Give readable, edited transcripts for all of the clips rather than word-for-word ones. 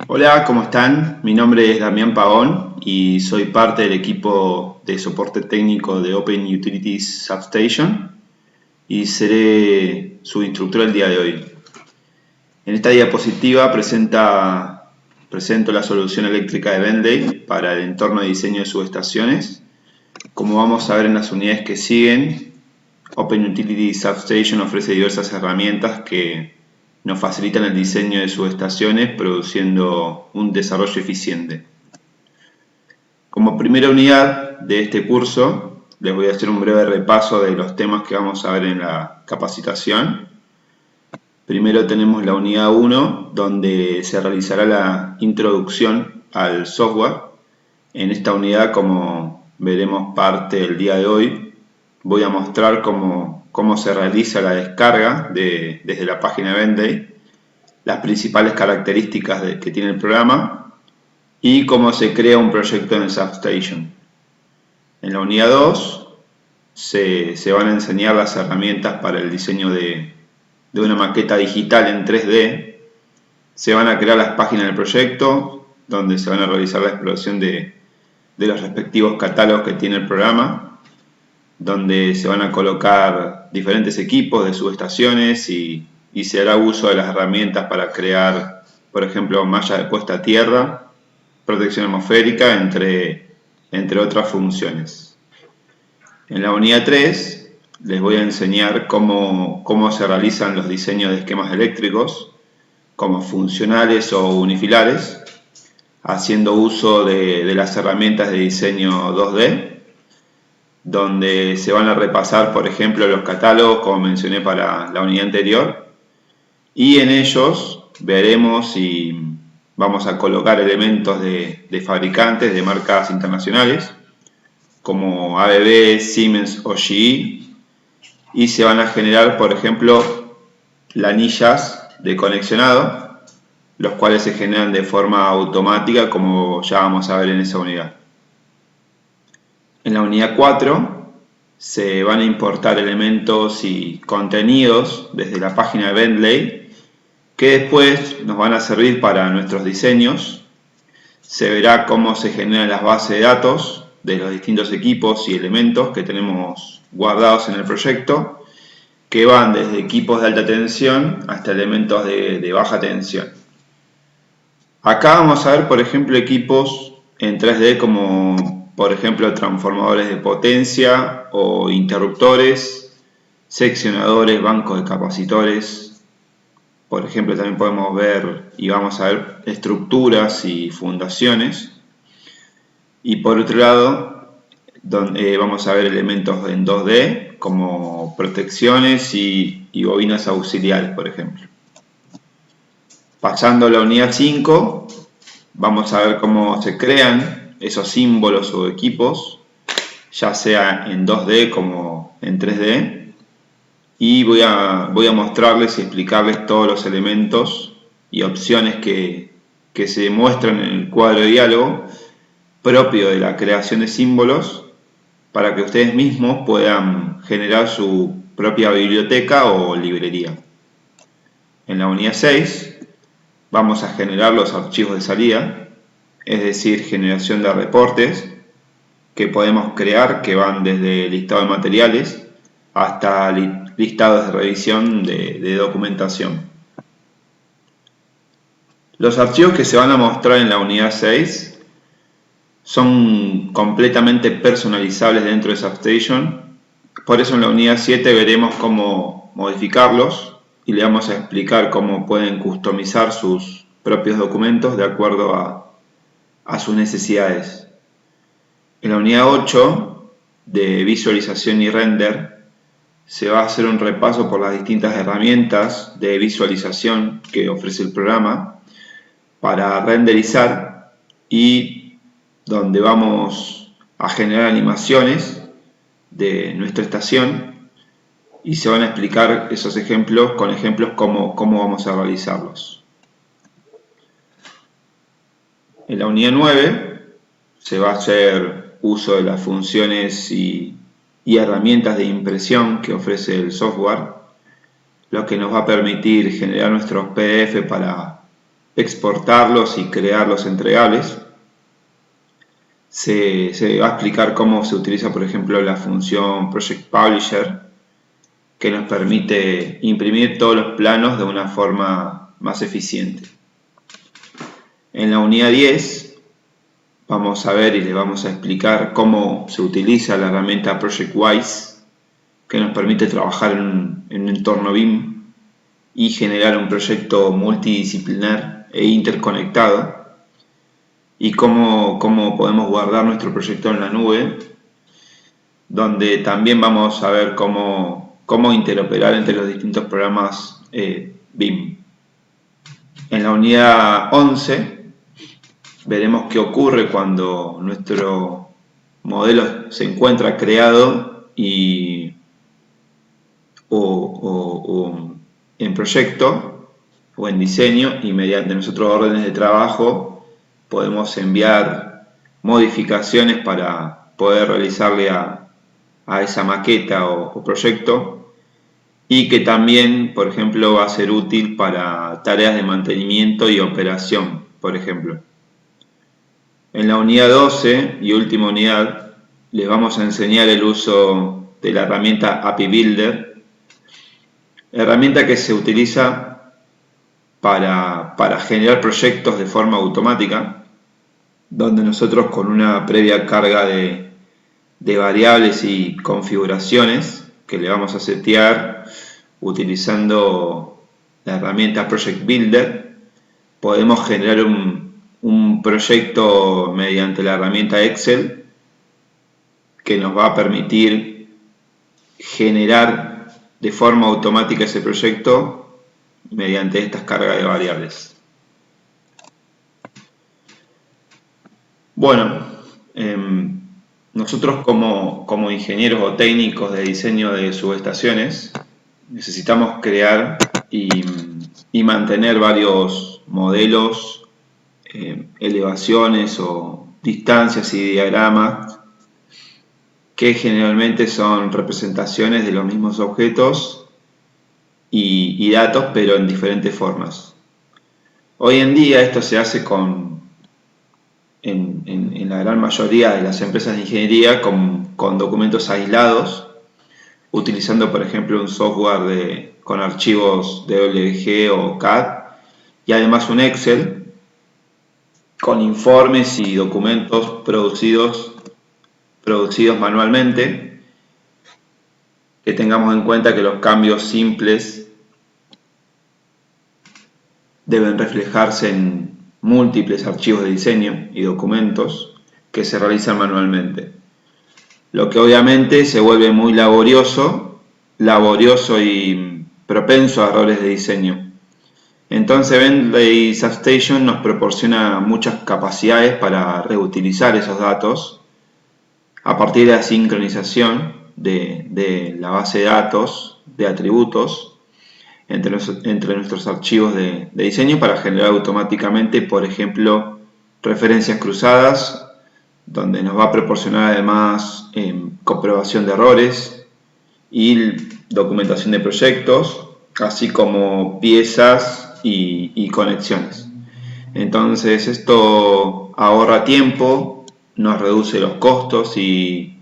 Hola, ¿cómo están? Mi nombre es Damián Pavón y soy parte del equipo de soporte técnico de Open Utilities Substation y seré su instructor el día de hoy. En esta diapositiva presento la solución eléctrica de Bentley para el entorno de diseño de subestaciones. Como vamos a ver en las unidades que siguen, Open Utilities Substation ofrece diversas herramientas que nos facilitan el diseño de subestaciones, produciendo un desarrollo eficiente. Como primera unidad de este curso, les voy a hacer un breve repaso de los temas que vamos a ver en la capacitación. Primero tenemos la unidad 1, donde se realizará la introducción al software. En esta unidad, como veremos parte del día de hoy, voy a mostrar cómo se realiza la descarga desde la página de Bentley, las principales características que tiene el programa y cómo se crea un proyecto en Substation. En la unidad 2 se van a enseñar las herramientas para el diseño de una maqueta digital en 3D. Se van a crear las páginas del proyecto, donde se van a realizar la exploración de los respectivos catálogos que tiene el programa, donde se van a colocar diferentes equipos de subestaciones y se hará uso de las herramientas para crear, por ejemplo, malla de puesta a tierra, protección atmosférica, entre otras funciones. En la unidad 3 les voy a enseñar cómo se realizan los diseños de esquemas eléctricos, como funcionales o unifilares, haciendo uso de las herramientas de diseño 2D, donde se van a repasar, por ejemplo, los catálogos, como mencioné para la unidad anterior, y en ellos veremos y vamos a colocar elementos de fabricantes de marcas internacionales, como ABB, Siemens o GE, y se van a generar, por ejemplo, lanillas de conexionado, los cuales se generan de forma automática, como ya vamos a ver en esa unidad. En la unidad 4 se van a importar elementos y contenidos desde la página de Bentley que después nos van a servir para nuestros diseños. Se verá cómo se generan las bases de datos de los distintos equipos y elementos que tenemos guardados en el proyecto, que van desde equipos de alta tensión hasta elementos de baja tensión. Acá vamos a ver, por ejemplo, equipos en 3D como, por ejemplo, transformadores de potencia o interruptores, seccionadores, bancos de capacitores. Por ejemplo, también podemos ver y vamos a ver estructuras y fundaciones. Y por otro lado, vamos a ver elementos en 2D como protecciones y bobinas auxiliares, por ejemplo. Pasando a la unidad 5, vamos a ver cómo se crean esos símbolos o equipos, ya sea en 2D como en 3D, y voy a mostrarles y explicarles todos los elementos y opciones que se muestran en el cuadro de diálogo propio de la creación de símbolos, para que ustedes mismos puedan generar su propia biblioteca o librería. En la unidad 6 vamos a generar los archivos de salida, es decir, generación de reportes que podemos crear, que van desde listado de materiales hasta listados de revisión de documentación. Los archivos que se van a mostrar en la unidad 6 son completamente personalizables dentro de Substation, por eso en la unidad 7 veremos cómo modificarlos y le vamos a explicar cómo pueden customizar sus propios documentos de acuerdo a sus necesidades. En la unidad 8 de visualización y render se va a hacer un repaso por las distintas herramientas de visualización que ofrece el programa para renderizar, y donde vamos a generar animaciones de nuestra estación y se van a explicar esos ejemplos con ejemplos cómo vamos a realizarlos. En la unidad 9 se va a hacer uso de las funciones y herramientas de impresión que ofrece el software, lo que nos va a permitir generar nuestros PDF para exportarlos y crear los entregables. Se va a explicar cómo se utiliza, por ejemplo, la función Project Publisher, que nos permite imprimir todos los planos de una forma más eficiente. En la unidad 10 vamos a ver y les vamos a explicar cómo se utiliza la herramienta ProjectWise, que nos permite trabajar en un entorno BIM y generar un proyecto multidisciplinar e interconectado, y cómo podemos guardar nuestro proyecto en la nube, donde también vamos a ver cómo interoperar entre los distintos programas BIM. En la unidad 11 veremos qué ocurre cuando nuestro modelo se encuentra creado o en proyecto o en diseño, y mediante nuestros órdenes de trabajo podemos enviar modificaciones para poder realizarle a esa maqueta o proyecto, y que también, por ejemplo, va a ser útil para tareas de mantenimiento y operación, por ejemplo. En la unidad 12 y última unidad les vamos a enseñar el uso de la herramienta API Builder, herramienta que se utiliza para generar proyectos de forma automática, donde nosotros, con una previa carga de variables y configuraciones que le vamos a setear utilizando la herramienta Project Builder, podemos generar un proyecto mediante la herramienta Excel, que nos va a permitir generar de forma automática ese proyecto mediante estas cargas de variables. Bueno, nosotros como ingenieros o técnicos de diseño de subestaciones necesitamos crear y mantener varios modelos, elevaciones o distancias y diagramas, que generalmente son representaciones de los mismos objetos y datos, pero en diferentes formas. Hoy en día esto se hace en la gran mayoría de las empresas de ingeniería con documentos aislados, utilizando, por ejemplo, un software con archivos DWG o CAD, y además un Excel con informes y documentos producidos manualmente, que tengamos en cuenta que los cambios simples deben reflejarse en múltiples archivos de diseño y documentos que se realizan manualmente, lo que obviamente se vuelve muy laborioso y propenso a errores de diseño. Entonces Bentley Substation nos proporciona muchas capacidades para reutilizar esos datos a partir de la sincronización de la base de datos de atributos entre nuestros archivos de diseño, para generar automáticamente, por ejemplo, referencias cruzadas, donde nos va a proporcionar además comprobación de errores y documentación de proyectos, así como piezas y conexiones. Entonces esto ahorra tiempo, nos reduce los costos y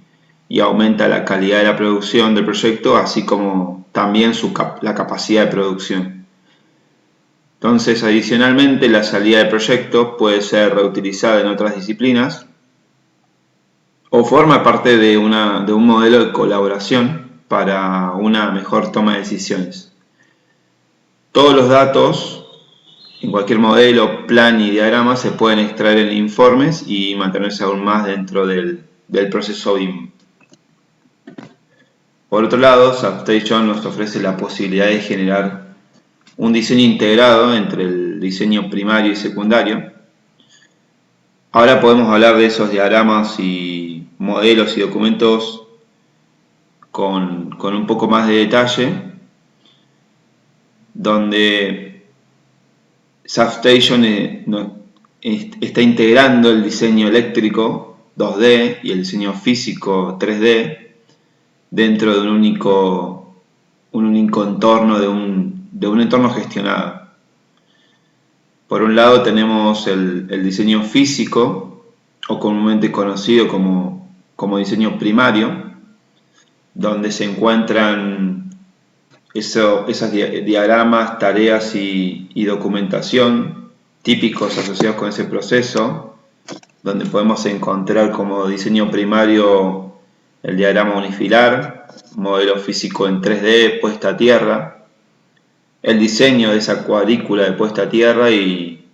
aumenta la calidad de la producción del proyecto, así como también la capacidad de producción. Entonces, adicionalmente, la salida del proyecto puede ser reutilizada en otras disciplinas o forma parte de un modelo de colaboración para una mejor toma de decisiones. Todos los datos en cualquier modelo, plan y diagrama se pueden extraer en informes y mantenerse aún más dentro del proceso BIM. Por otro lado, Substation nos ofrece la posibilidad de generar un diseño integrado entre el diseño primario y secundario. Ahora podemos hablar de esos diagramas y modelos y documentos con un poco más de detalle, donde Substation está integrando el diseño eléctrico 2D y el diseño físico 3D dentro de un único entorno, de un entorno gestionado. Por un lado tenemos el diseño físico, o comúnmente conocido como diseño primario, donde se encuentran esos diagramas, tareas y documentación típicos asociados con ese proceso, donde podemos encontrar como diseño primario el diagrama unifilar, modelo físico en 3D, puesta a tierra, el diseño de esa cuadrícula de puesta a tierra y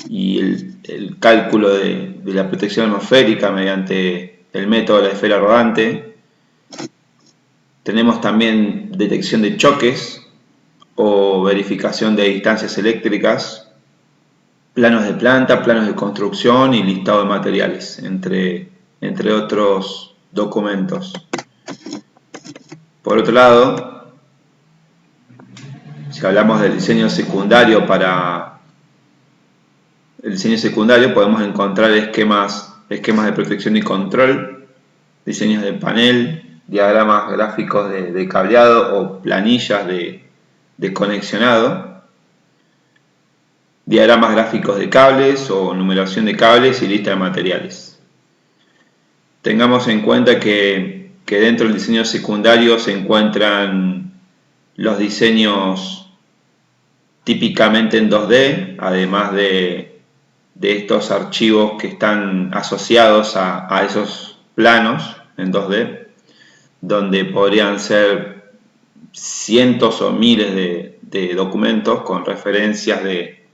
el cálculo de la protección atmosférica mediante el método de la esfera rodante. Tenemos también detección de choques o verificación de distancias eléctricas, planos de planta, planos de construcción y listado de materiales, entre otros documentos. Por otro lado, si hablamos del diseño secundario, podemos encontrar esquemas de protección y control, diseños de panel, diagramas gráficos de cableado o planillas de conexionado, diagramas gráficos de cables o numeración de cables y lista de materiales. Tengamos en cuenta que dentro del diseño secundario se encuentran los diseños típicamente en 2D, además de estos archivos que están asociados a esos planos en 2D, donde podrían ser cientos o miles de documentos con referencias de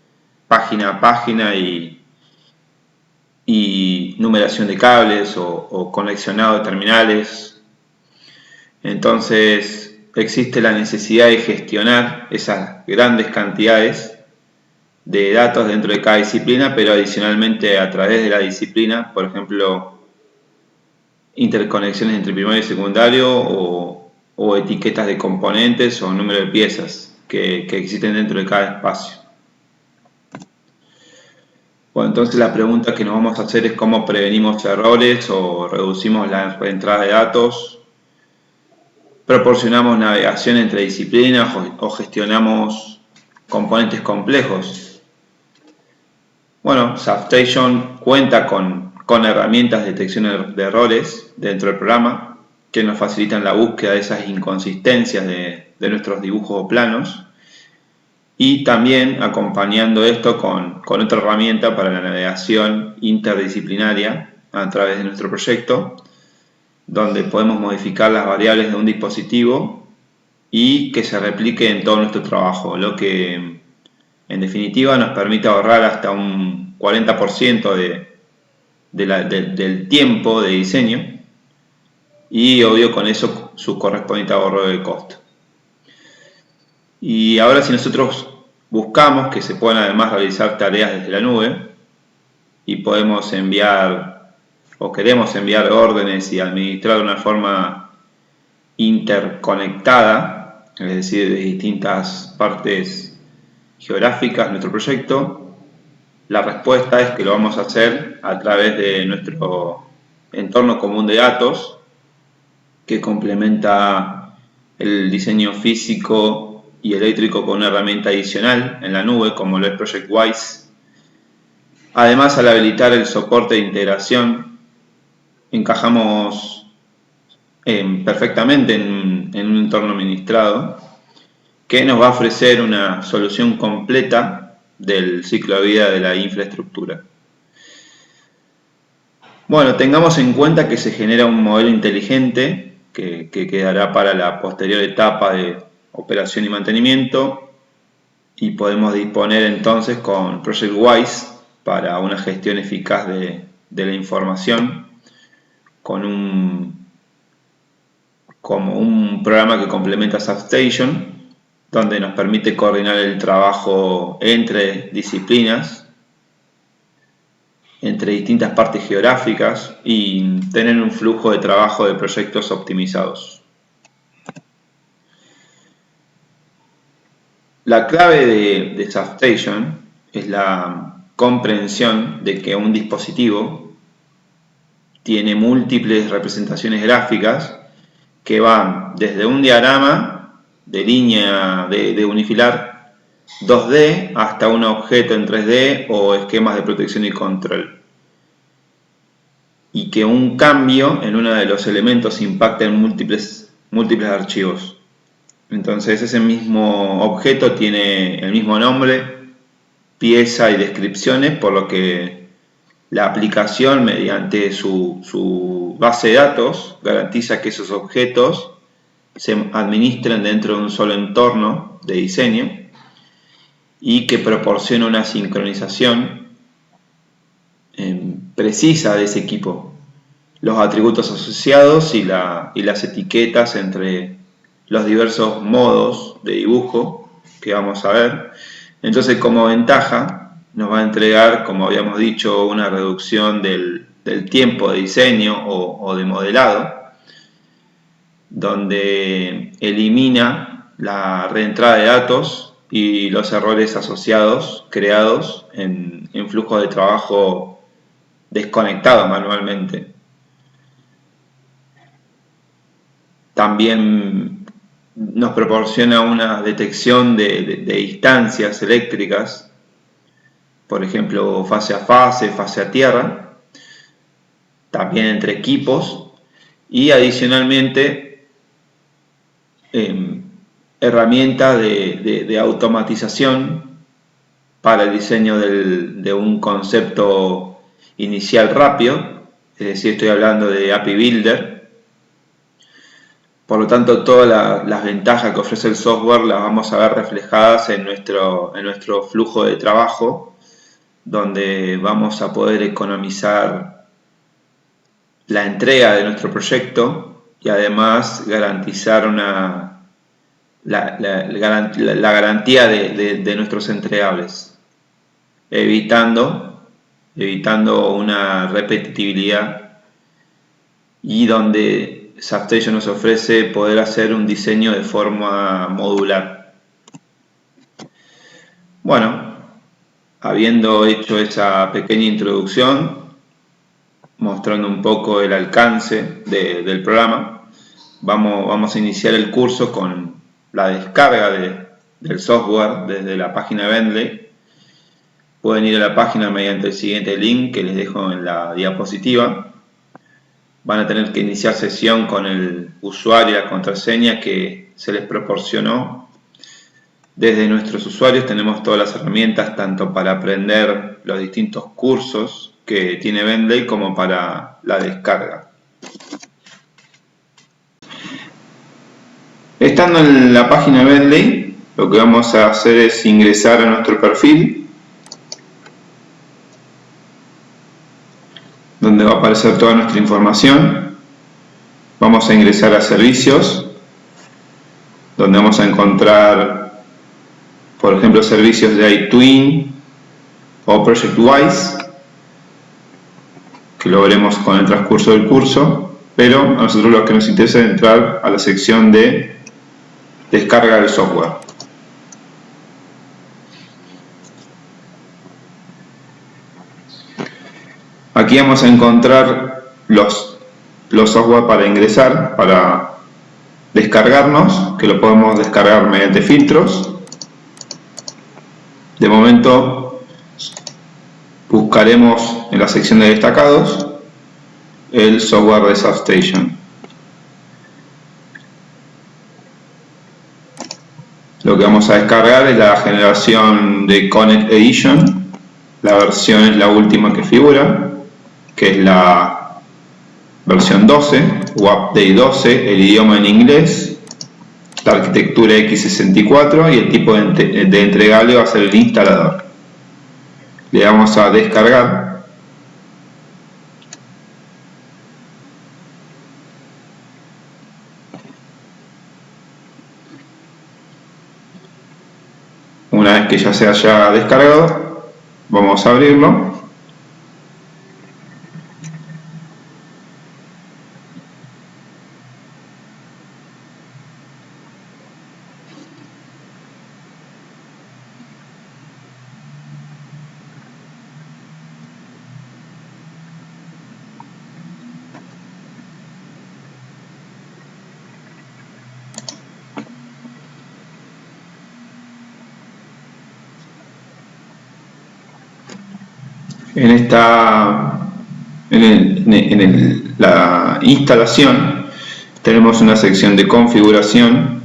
página a página y numeración de cables o conexionado de terminales. Entonces existe la necesidad de gestionar esas grandes cantidades de datos dentro de cada disciplina, pero adicionalmente a través de la disciplina, por ejemplo, interconexiones entre primario y secundario o etiquetas de componentes o número de piezas que existen dentro de cada espacio. Bueno, entonces la pregunta que nos vamos a hacer es cómo prevenimos errores o reducimos la entrada de datos, proporcionamos navegación entre disciplinas o gestionamos componentes complejos. Bueno, Substation cuenta con herramientas de detección de errores dentro del programa que nos facilitan la búsqueda de esas inconsistencias de nuestros dibujos o planos, y también acompañando esto con otra herramienta para la navegación interdisciplinaria a través de nuestro proyecto, donde podemos modificar las variables de un dispositivo y que se replique en todo nuestro trabajo, lo que en definitiva nos permite ahorrar hasta un 40% del tiempo de diseño y obvio con eso su correspondiente ahorro de costo. Y ahora si nosotros buscamos que se puedan además realizar tareas desde la nube y podemos enviar o queremos enviar órdenes y administrar de una forma interconectada, es decir, de distintas partes geográficas de nuestro proyecto, la respuesta es que lo vamos a hacer a través de nuestro entorno común de datos, que complementa el diseño físico y eléctrico con una herramienta adicional en la nube como lo es ProjectWise. Además, al habilitar el soporte de integración, encajamos perfectamente en un entorno administrado que nos va a ofrecer una solución completa del ciclo de vida de la infraestructura. Bueno, tengamos en cuenta que se genera un modelo inteligente que quedará para la posterior etapa de operación y mantenimiento, y podemos disponer entonces con ProjectWise para una gestión eficaz de la información como un programa que complementa Substation, donde nos permite coordinar el trabajo entre disciplinas, entre distintas partes geográficas y tener un flujo de trabajo de proyectos optimizados. La clave de Substation es la comprensión de que un dispositivo tiene múltiples representaciones gráficas que van desde un diagrama de línea de unifilar 2D hasta un objeto en 3D o esquemas de protección y control. Y que un cambio en uno de los elementos impacte en múltiples archivos. Entonces ese mismo objeto tiene el mismo nombre, pieza y descripciones, por lo que la aplicación, mediante su base de datos, garantiza que esos objetos se administren dentro de un solo entorno de diseño y que proporciona una sincronización precisa de ese equipo, los atributos asociados y las etiquetas entre los diversos modos de dibujo que vamos a ver. Entonces, como ventaja, nos va a entregar, como habíamos dicho, una reducción del tiempo de diseño o de modelado, donde elimina la reentrada de datos y los errores asociados creados en flujos de trabajo desconectados manualmente. También nos proporciona una detección de distancias eléctricas, por ejemplo, fase a tierra, también entre equipos, y adicionalmente herramientas de automatización para el diseño de un concepto inicial rápido, es decir, estoy hablando de API Builder. Por lo tanto, todas las ventajas que ofrece el software las vamos a ver reflejadas en nuestro flujo de trabajo, donde vamos a poder economizar la entrega de nuestro proyecto y además garantizar la garantía de nuestros entregables, evitando una repetitividad, y donde ShopStation nos ofrece poder hacer un diseño de forma modular. Bueno, habiendo hecho esa pequeña introducción, mostrando un poco el alcance del programa, vamos a iniciar el curso con la descarga del software desde la página de Bentley. Pueden ir a la página mediante el siguiente link que les dejo en la diapositiva. Van a tener que iniciar sesión con el usuario y la contraseña que se les proporcionó. Desde nuestros usuarios tenemos todas las herramientas, tanto para aprender los distintos cursos que tiene Bentley como para la descarga. Estando en la página de Bentley, lo que vamos a hacer es ingresar a nuestro perfil, donde va a aparecer toda nuestra información. Vamos a ingresar a servicios, donde vamos a encontrar, por ejemplo, servicios de iTwin o ProjectWise, que lo veremos con el transcurso del curso, pero a nosotros lo que nos interesa es entrar a la sección de descarga del software. Aquí vamos a encontrar los software para ingresar, para descargarnos, que lo podemos descargar mediante filtros. De momento buscaremos en la sección de destacados el software de ShopStation. Lo que vamos a descargar es la generación de Connect Edition. La versión es la última que figura, que es la versión 12 o Update 12, el idioma en inglés, la arquitectura x64 y el tipo de entregable va a ser el instalador. Le damos a descargar. Una vez que ya se haya descargado, vamos a abrirlo. En la instalación tenemos una sección de configuración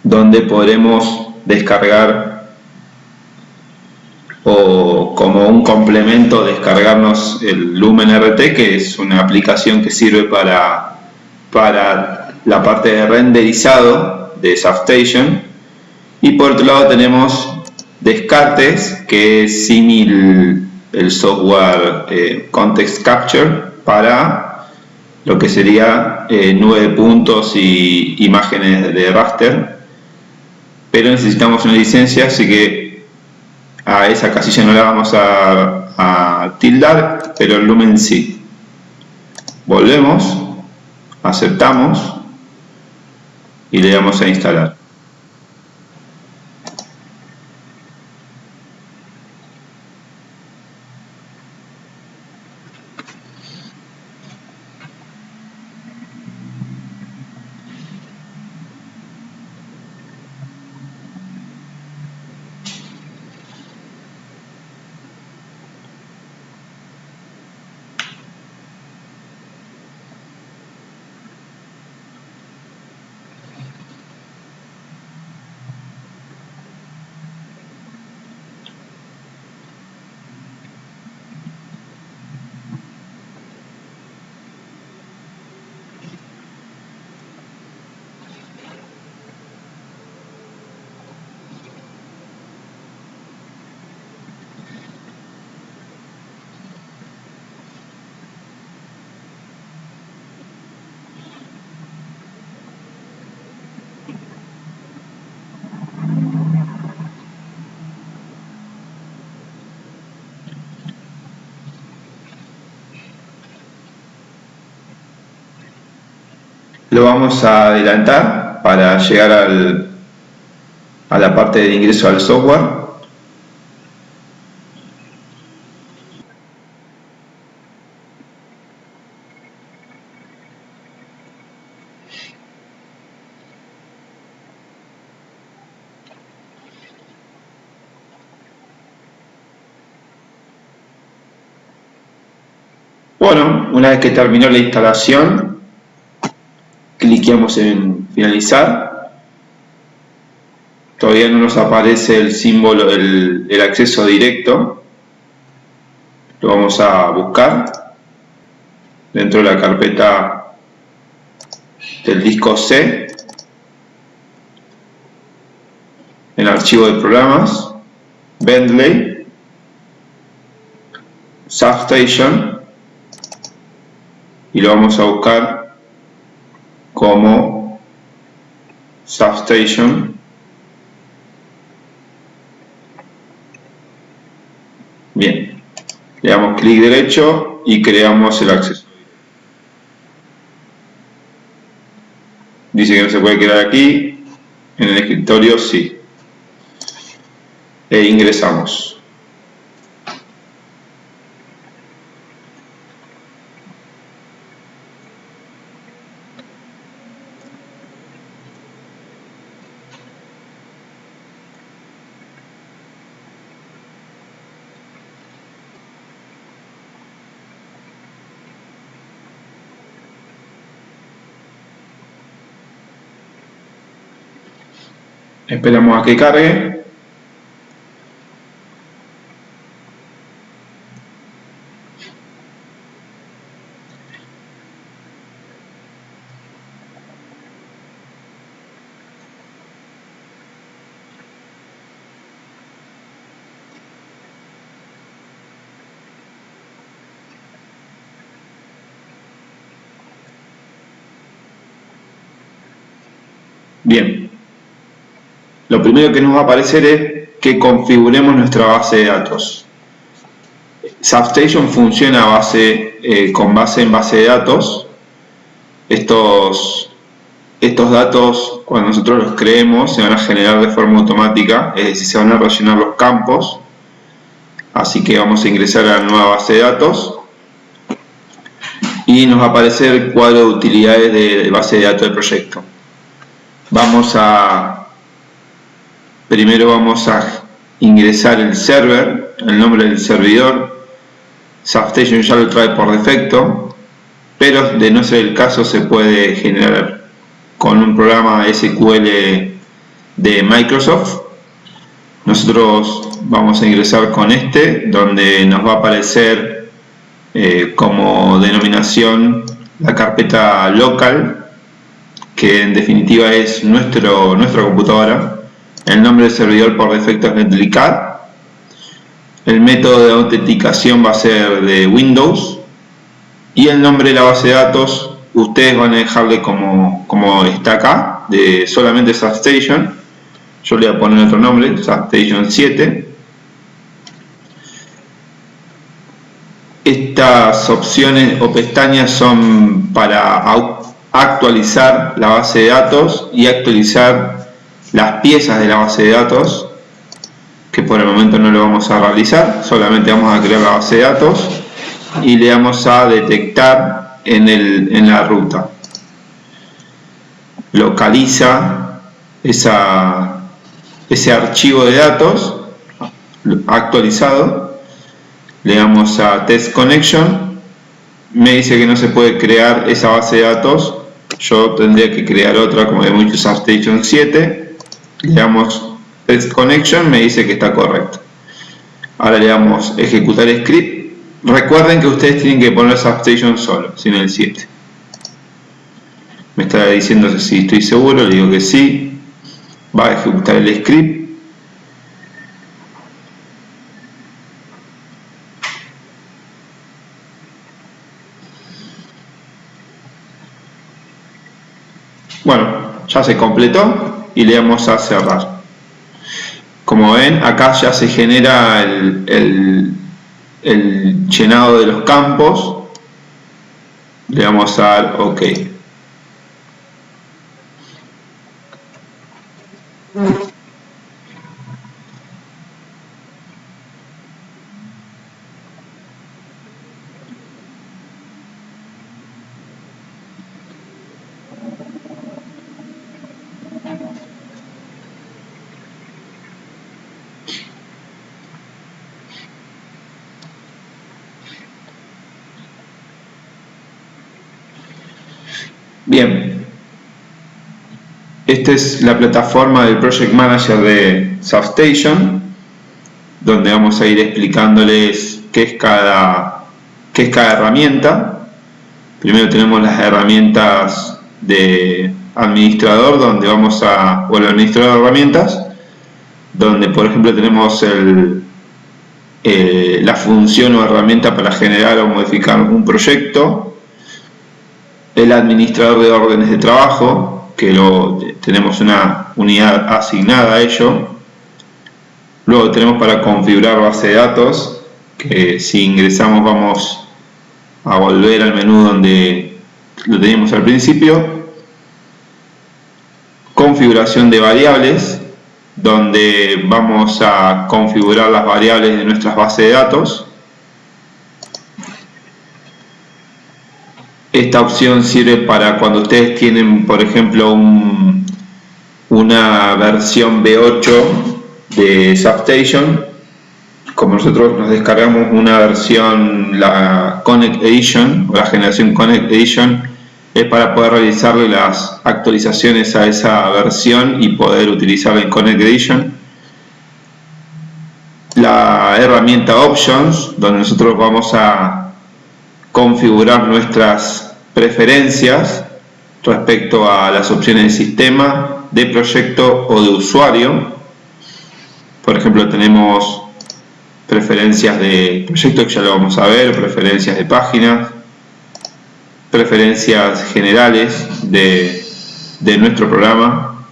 donde podremos descargar, o como un complemento descargarnos el Lumen RT, que es una aplicación que sirve para la parte de renderizado de Substation. Y por otro lado tenemos Descartes, que es símil el software Context Capture para lo que sería nube de puntos y imágenes de raster, pero necesitamos una licencia, así que a esa casilla no la vamos a tildar, pero el Lumen sí. Volvemos, aceptamos y le damos a instalar. Lo vamos a adelantar para llegar a la parte de ingreso al software. Bueno, una vez que terminó la instalación, cliqueamos en finalizar. Todavía no nos aparece el símbolo, el acceso directo. Lo vamos a buscar dentro de la carpeta del disco C, en archivo de programas, Bentley, Substation, y lo vamos a buscar como Substation. Bien, le damos clic derecho y creamos el acceso. Dice que no se puede quedar aquí, en el escritorio sí. E ingresamos. Esperamos a que cargue. Bien. Lo primero que nos va a aparecer es que configuremos nuestra base de datos. Substation funciona con base en base de datos. Estos datos, cuando nosotros los creemos, se van a generar de forma automática, es decir, se van a rellenar los campos. Así que vamos a ingresar a la nueva base de datos y nos va a aparecer el cuadro de utilidades de base de datos del proyecto. Primero vamos a ingresar el server el nombre del servidor. Substation ya lo trae por defecto, pero de no ser el caso se puede generar con un programa SQL de Microsoft. Nosotros vamos a ingresar con este, donde nos va a aparecer como denominación la carpeta local, que en definitiva es nuestra computadora. El nombre del servidor por defecto es NetliCat. El método de autenticación va a ser de Windows. Y el nombre de la base de datos, ustedes van a dejarle como está acá, de solamente Substation. Yo le voy a poner otro nombre, Substation 7. Estas opciones o pestañas son para actualizar la base de datos y actualizar las piezas de la base de datos, que por el momento no lo vamos a realizar, solamente vamos a crear la base de datos y le vamos a detectar en la ruta. Localiza ese archivo de datos actualizado, le damos a Test Connection, me dice que no se puede crear esa base de datos, yo tendría que crear otra, como hemos dicho, Substation 7, le damos Test Connection, me dice que está correcto. Ahora le damos ejecutar script. Recuerden que ustedes tienen que poner Substation solo, sin el 7. Me está diciendo si estoy seguro, le digo que sí. Va a ejecutar el script. Bueno, ya se completó y le damos a cerrar. Como ven, acá ya se genera el llenado de los campos. Le vamos a dar OK. Bien, esta es la plataforma del Project Manager de Substation, donde vamos a ir explicándoles qué es cada herramienta. Primero tenemos las herramientas de administrador, donde vamos a, o el administrador de herramientas, donde por ejemplo tenemos la función o herramienta para generar o modificar un proyecto. El administrador de órdenes de trabajo, que tenemos una unidad asignada a ello. Luego tenemos para configurar base de datos, que si ingresamos vamos a volver al menú donde lo teníamos al principio. Configuración de variables, donde vamos a configurar las variables de nuestras bases de datos. Esta opción sirve para cuando ustedes tienen, por ejemplo, una versión V8 de Substation. Como nosotros nos descargamos una versión, la Connect Edition, o la generación Connect Edition, es para poder realizarle las actualizaciones a esa versión y poder utilizarla en Connect Edition. La herramienta Options, donde nosotros vamos a configurar nuestras preferencias respecto a las opciones de sistema, de proyecto o de usuario. Por ejemplo, tenemos preferencias de proyecto, que ya lo vamos a ver, preferencias de páginas, preferencias generales de nuestro programa.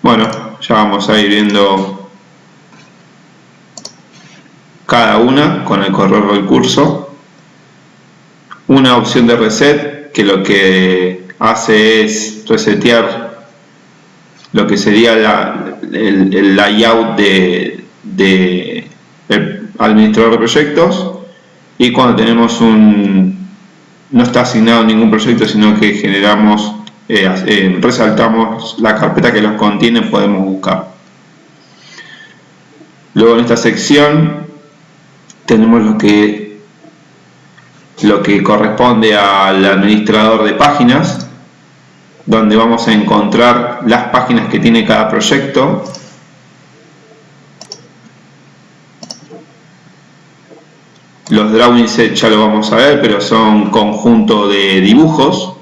Bueno, ya vamos a ir viendo cada una con el correr del curso. Una opción de reset, que lo que hace es resetear lo que sería el layout del administrador de proyectos, y cuando tenemos no está asignado ningún proyecto, sino que generamos, resaltamos la carpeta que los contiene, podemos buscar. Luego en esta sección tenemos lo que corresponde al administrador de páginas, donde vamos a encontrar las páginas que tiene cada proyecto. Los drawing sets ya lo vamos a ver, pero son conjunto de dibujos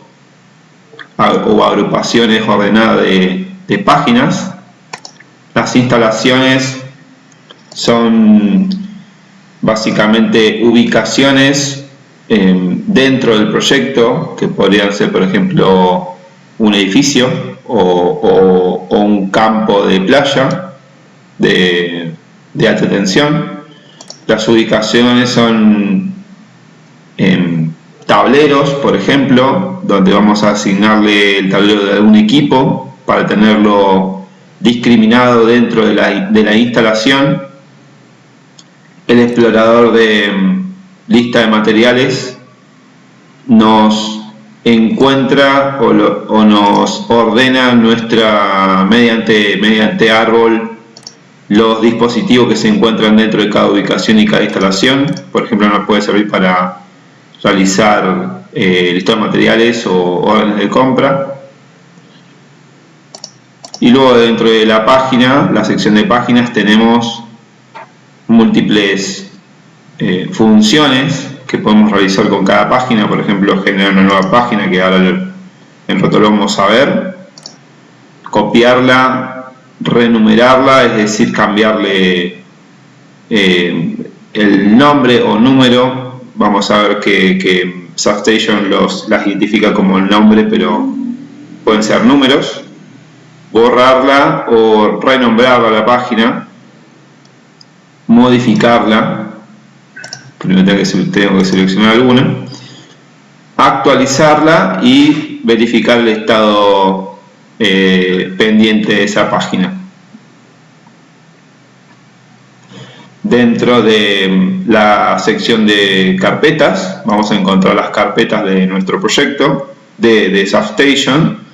o agrupaciones ordenadas de páginas. Las instalaciones son básicamente ubicaciones dentro del proyecto, que podrían ser, por ejemplo, un edificio o un campo de playa de alta tensión. Las ubicaciones son tableros, por ejemplo, donde vamos a asignarle el tablero de algún equipo para tenerlo discriminado dentro de la instalación. El explorador de lista de materiales nos encuentra o nos ordena mediante árbol los dispositivos que se encuentran dentro de cada ubicación y cada instalación. Por ejemplo, nos puede servir para realizar listado de materiales o órdenes de compra. Y luego dentro de la página, la sección de páginas, tenemos múltiples funciones que podemos realizar con cada página. Por ejemplo, generar una nueva página, que ahora en rato lo vamos a ver, copiarla, renumerarla, es decir, cambiarle el nombre o número. Vamos a ver que Substation las identifica como el nombre, pero pueden ser números. Borrarla o renombrarla a la página, modificarla, primero tengo que seleccionar alguna, actualizarla y verificar el estado pendiente de esa página. Dentro de la sección de carpetas vamos a encontrar las carpetas de nuestro proyecto de Substation,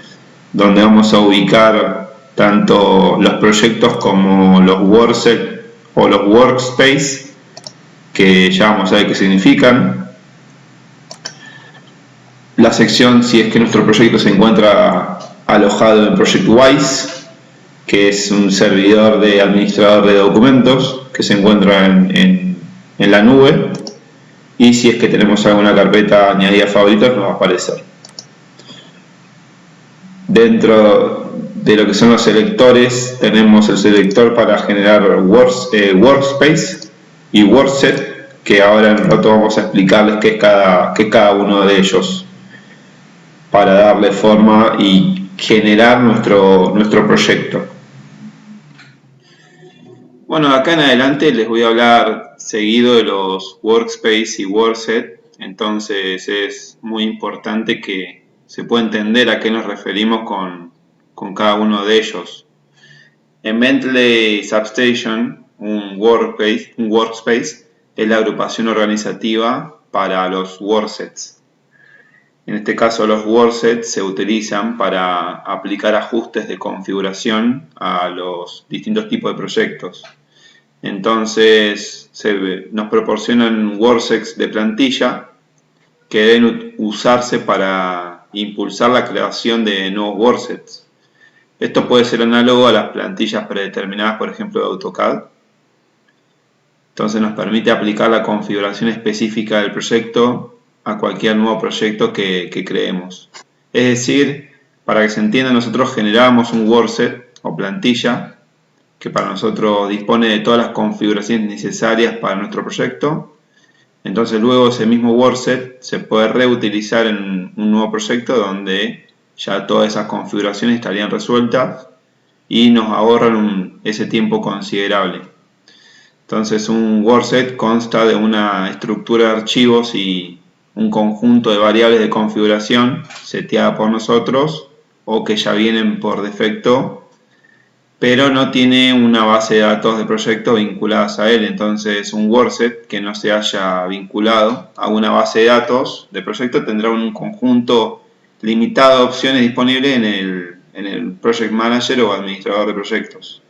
donde vamos a ubicar tanto los proyectos como los worksets o los workspace, que ya vamos a ver qué significan. La sección, si es que nuestro proyecto se encuentra alojado en ProjectWise, que es un servidor de administrador de documentos que se encuentra en la nube, y si es que tenemos alguna carpeta añadida a favoritos, nos va a aparecer. Dentro de lo que son los selectores, tenemos el selector para generar workspace y workset, que ahora en un rato vamos a explicarles qué es cada uno de ellos, para darle forma y generar nuestro proyecto. Bueno, acá en adelante les voy a hablar seguido de los workspace y workset. Entonces es muy importante que se pueda entender a qué nos referimos con cada uno de ellos. En Bentley Substation, un workspace es la agrupación organizativa para los worksets. En este caso, los worksets se utilizan para aplicar ajustes de configuración a los distintos tipos de proyectos. Entonces, nos proporcionan worksets de plantilla que deben usarse para impulsar la creación de nuevos worksets. Esto puede ser análogo a las plantillas predeterminadas, por ejemplo, de AutoCAD. Entonces nos permite aplicar la configuración específica del proyecto a cualquier nuevo proyecto que creemos. Es decir, para que se entienda, nosotros generamos un workset o plantilla que para nosotros dispone de todas las configuraciones necesarias para nuestro proyecto. Entonces luego ese mismo workset se puede reutilizar en un nuevo proyecto donde ya todas esas configuraciones estarían resueltas y nos ahorran ese tiempo considerable. Entonces un workset consta de una estructura de archivos y un conjunto de variables de configuración seteada por nosotros o que ya vienen por defecto, pero no tiene una base de datos de proyecto vinculadas a él. Entonces un workset que no se haya vinculado a una base de datos de proyecto tendrá un conjunto limitado de opciones disponibles en el Project Manager o administrador de proyectos.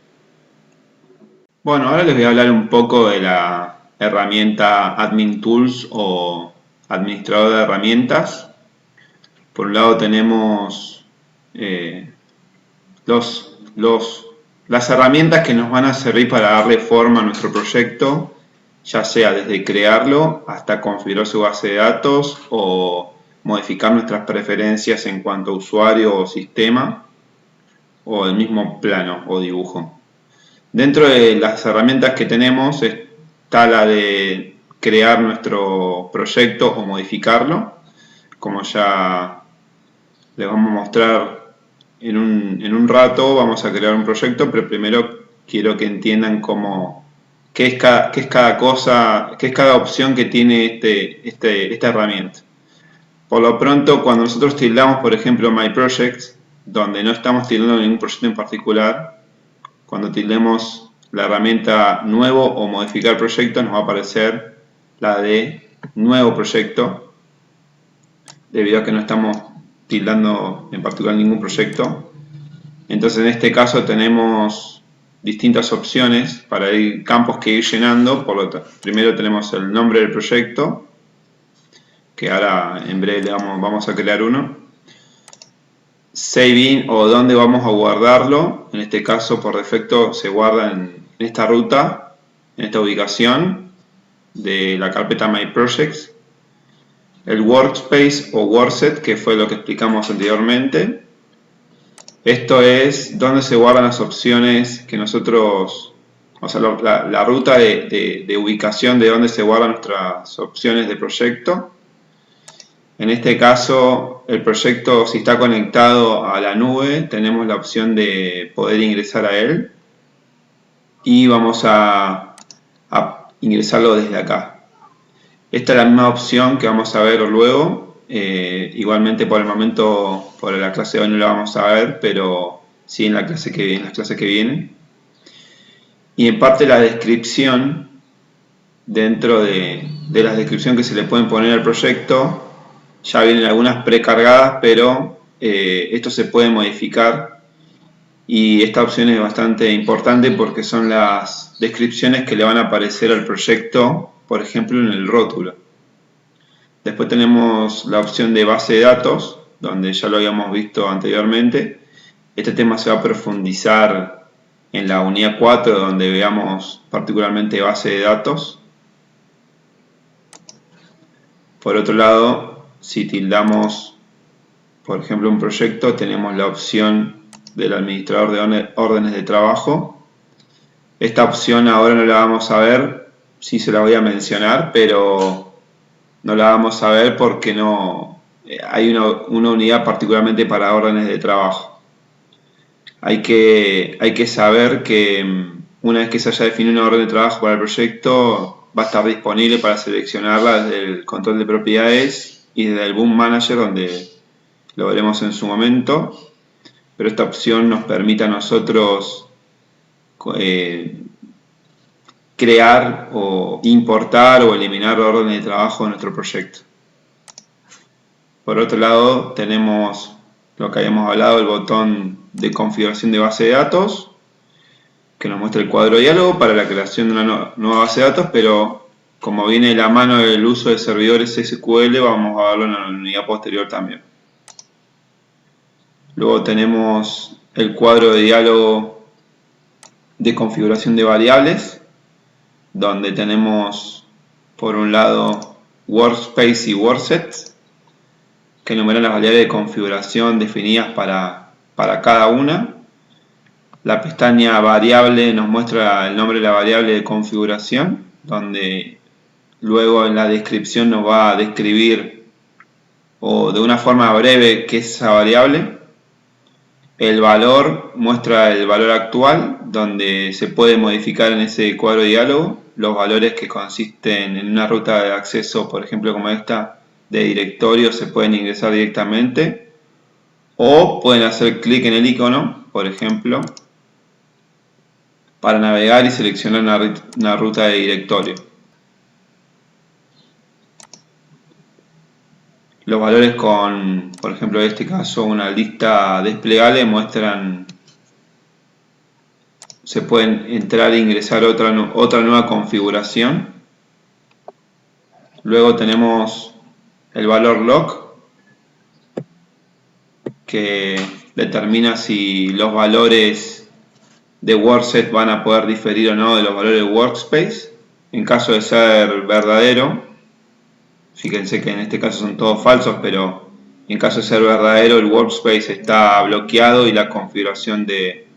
Bueno, ahora les voy a hablar un poco de la herramienta Admin Tools o administrador de herramientas. Por un lado tenemos eh, las herramientas que nos van a servir para darle forma a nuestro proyecto, ya sea desde crearlo hasta configurar su base de datos o modificar nuestras preferencias en cuanto a usuario o sistema o el mismo plano o dibujo. Dentro de las herramientas que tenemos está la de crear nuestro proyecto o modificarlo, como ya les vamos a mostrar en un rato. Vamos a crear un proyecto, pero primero quiero que entiendan qué es cada cosa, qué es cada opción que tiene esta herramienta. Por lo pronto, cuando nosotros tildamos, por ejemplo, My Projects, donde no estamos tildando ningún proyecto en particular, cuando tildemos la herramienta nuevo o modificar proyecto, nos va a aparecer la de nuevo proyecto, debido a que no estamos tildando en particular ningún proyecto. Entonces, en este caso tenemos distintas opciones para campos que ir llenando. Primero tenemos el nombre del proyecto, que ahora en breve vamos a crear uno. Save in o dónde vamos a guardarlo. En este caso, por defecto, se guarda en esta ruta, en esta ubicación de la carpeta My Projects. El workspace o workset, que fue lo que explicamos anteriormente. Esto es donde se guardan las opciones que nosotros, o sea, la ruta de ubicación de donde se guardan nuestras opciones de proyecto. En este caso, el proyecto, si está conectado a la nube, tenemos la opción de poder ingresar a él y vamos a ingresarlo desde acá. Esta es la misma opción que vamos a ver luego. Igualmente, por el momento, por la clase de hoy no la vamos a ver, pero sí en las clases que vienen. Y en parte la descripción, dentro de la descripción que se le pueden poner al proyecto, ya vienen algunas precargadas, pero esto se puede modificar, y esta opción es bastante importante porque son las descripciones que le van a aparecer al proyecto, por ejemplo en el rótulo. Después tenemos la opción de base de datos, donde ya lo habíamos visto anteriormente. Este tema se va a profundizar en la unidad 4, donde veamos particularmente base de datos. Por otro lado, si tildamos, por ejemplo, un proyecto, tenemos la opción del administrador de órdenes de trabajo. Esta opción ahora no la vamos a ver, sí se la voy a mencionar, pero no la vamos a ver porque no hay una unidad particularmente para órdenes de trabajo. Hay que saber que una vez que se haya definido una orden de trabajo para el proyecto, va a estar disponible para seleccionarla desde el control de propiedades y desde el Boom Manager, donde lo veremos en su momento. Pero esta opción nos permite a nosotros crear o importar o eliminar órdenes de trabajo de nuestro proyecto. Por otro lado, tenemos lo que habíamos hablado, el botón de configuración de base de datos, que nos muestra el cuadro de diálogo para la creación de una nueva base de datos, pero como viene de la mano del uso de servidores SQL, vamos a verlo en la unidad posterior también. Luego tenemos el cuadro de diálogo de configuración de variables, donde tenemos por un lado workspace y worksets, que enumeran las variables de configuración definidas para cada una. La pestaña variable nos muestra el nombre de la variable de configuración, donde luego en la descripción nos va a describir o de una forma breve qué es esa variable. El valor muestra el valor actual, donde se puede modificar en ese cuadro de diálogo los valores que consisten en una ruta de acceso, por ejemplo como esta, de directorio, se pueden ingresar directamente, o pueden hacer clic en el icono, por ejemplo, para navegar y seleccionar una ruta de directorio. Los valores con, por ejemplo en este caso, una lista desplegable muestran se puede entrar e ingresar otra nueva configuración. Luego tenemos el valor lock, que determina si los valores de WordSet van a poder diferir o no de los valores de Workspace. En caso de ser verdadero, fíjense que en este caso son todos falsos, pero en caso de ser verdadero el Workspace está bloqueado y la configuración de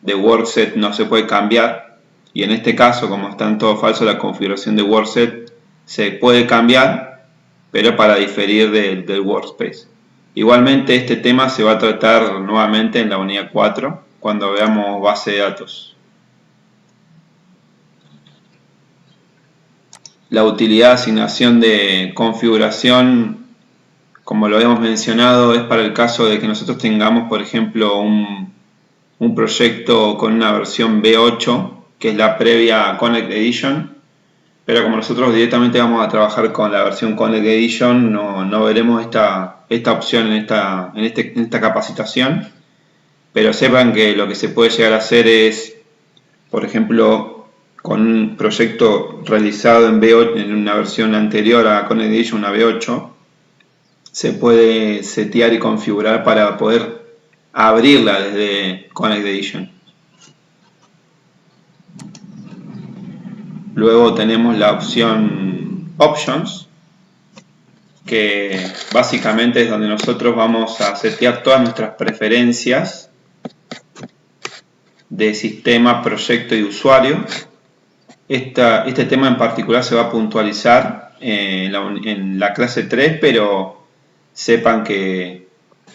WordSet no se puede cambiar. Y en este caso, como están todos falsos, la configuración de WordSet se puede cambiar, pero para diferir del Workspace. Igualmente este tema se va a tratar nuevamente en la unidad 4 cuando veamos base de datos. La utilidad de asignación de configuración, como lo habíamos mencionado, es para el caso de que nosotros tengamos, por ejemplo, un proyecto con una versión V8, que es la previa a Connect Edition, pero como nosotros directamente vamos a trabajar con la versión Connect Edition, no veremos esta opción en esta capacitación, pero sepan que lo que se puede llegar a hacer es, por ejemplo, con un proyecto realizado en V8, en una versión anterior a Connect Edition, una V8, se puede setear y configurar para poder abrirla desde Connect Edition. Luego tenemos la opción Options, que básicamente es donde nosotros vamos a setear todas nuestras preferencias de sistema, proyecto y usuario. Este tema en particular se va a puntualizar en la clase 3, pero sepan que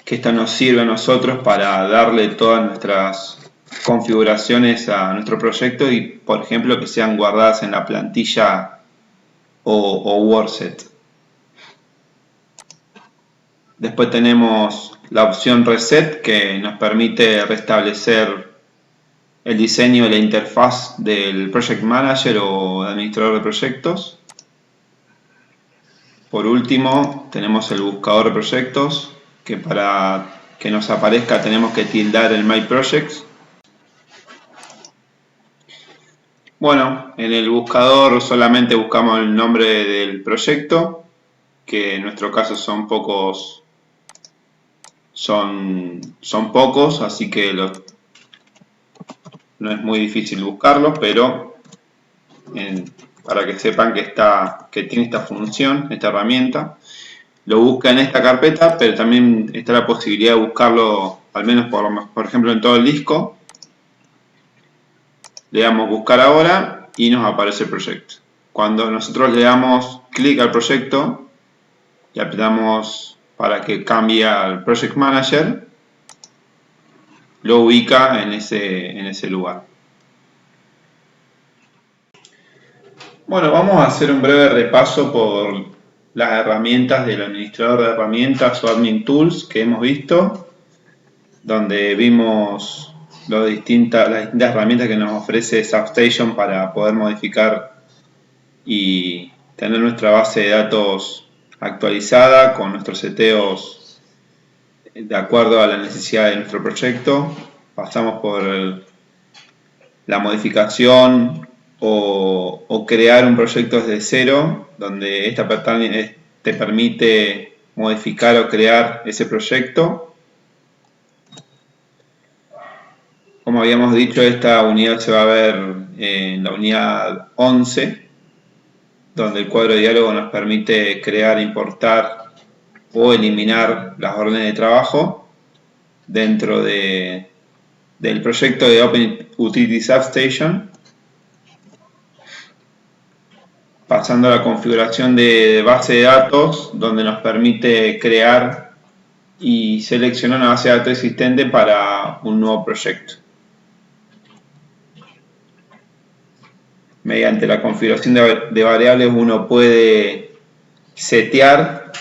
esto nos sirve a nosotros para darle todas nuestras configuraciones a nuestro proyecto y, por ejemplo, que sean guardadas en la plantilla o WordSet. Después tenemos la opción Reset, que nos permite restablecer el diseño de la interfaz del Project Manager o administrador de proyectos. Por último, tenemos el buscador de proyectos, que para que nos aparezca tenemos que tildar el My Projects. Bueno, en el buscador solamente buscamos el nombre del proyecto, que en nuestro caso son pocos, así que no es muy difícil buscarlo, pero para que sepan que tiene esta función, esta herramienta. Lo busca en esta carpeta, pero también está la posibilidad de buscarlo, al menos por ejemplo en todo el disco. Le damos buscar ahora y nos aparece el proyecto. Cuando nosotros le damos clic al proyecto y apretamos para que cambie al Project Manager, lo ubica en ese lugar. Bueno, vamos a hacer un breve repaso por las herramientas del administrador de herramientas o Admin Tools que hemos visto, donde vimos las distintas herramientas que nos ofrece ShopStation para poder modificar y tener nuestra base de datos actualizada con nuestros seteos de acuerdo a la necesidad de nuestro proyecto. Pasamos por la modificación o crear un proyecto desde cero, donde esta pantalla te permite modificar o crear ese proyecto. Como habíamos dicho, esta unidad se va a ver en la unidad 11, donde el cuadro de diálogo nos permite crear, importar o eliminar las órdenes de trabajo dentro del proyecto de Open Utility ShopStation. Pasando a la configuración de base de datos, donde nos permite crear y seleccionar una base de datos existente para un nuevo proyecto. Mediante la configuración de variables uno puede setear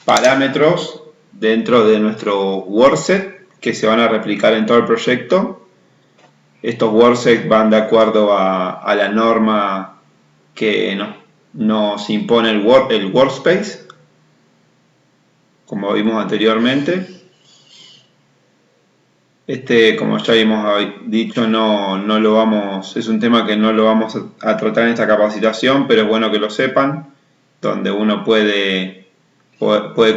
parámetros dentro de nuestro WordSet que se van a replicar en todo el proyecto. Estos WordSet van de acuerdo a la norma que nos impone el Workspace, como vimos anteriormente. Como ya habíamos dicho, no lo vamos, es un tema que no lo vamos a tratar en esta capacitación, pero es bueno que lo sepan, donde uno puede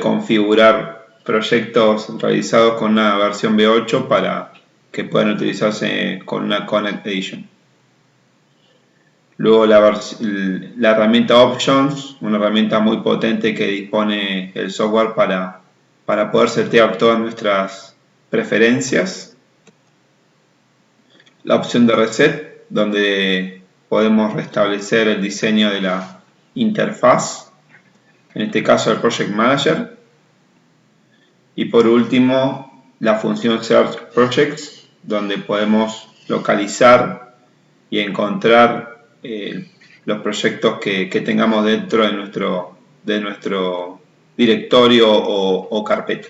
configurar proyectos realizados con una versión V8 para que puedan utilizarse con una Connect Edition. Luego la herramienta Options, una herramienta muy potente que dispone el software para poder setear todas nuestras preferencias. La opción de Reset, donde podemos restablecer el diseño de la interfaz, en este caso el Project Manager. Y por último, la función Search Projects, donde podemos localizar y encontrar los proyectos que tengamos dentro de nuestro directorio o carpeta.